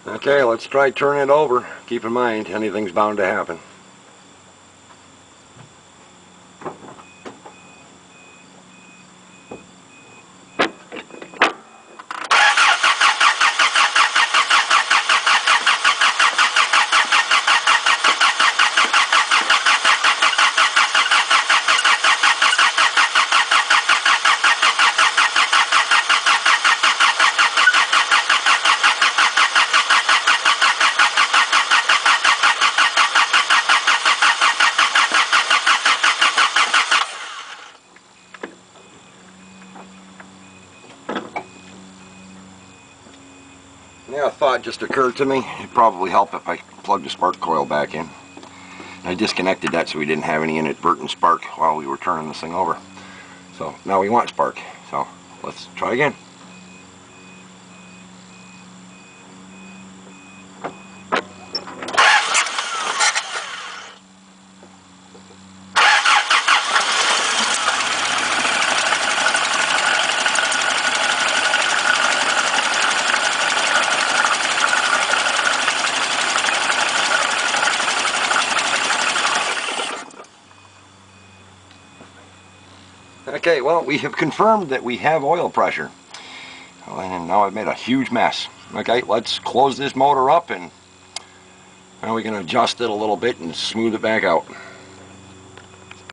Okay, let's try turning it over. Keep in mind, anything's bound to happen. Yeah, a thought just occurred to me. It'd probably help if I plugged the spark coil back in. I disconnected that so we didn't have any inadvertent spark while we were turning this thing over. So now we want spark. So let's try again. Okay, well, we have confirmed that we have oil pressure. And now I've made a huge mess. Okay, let's close this motor up and now we can adjust it a little bit and smooth it back out.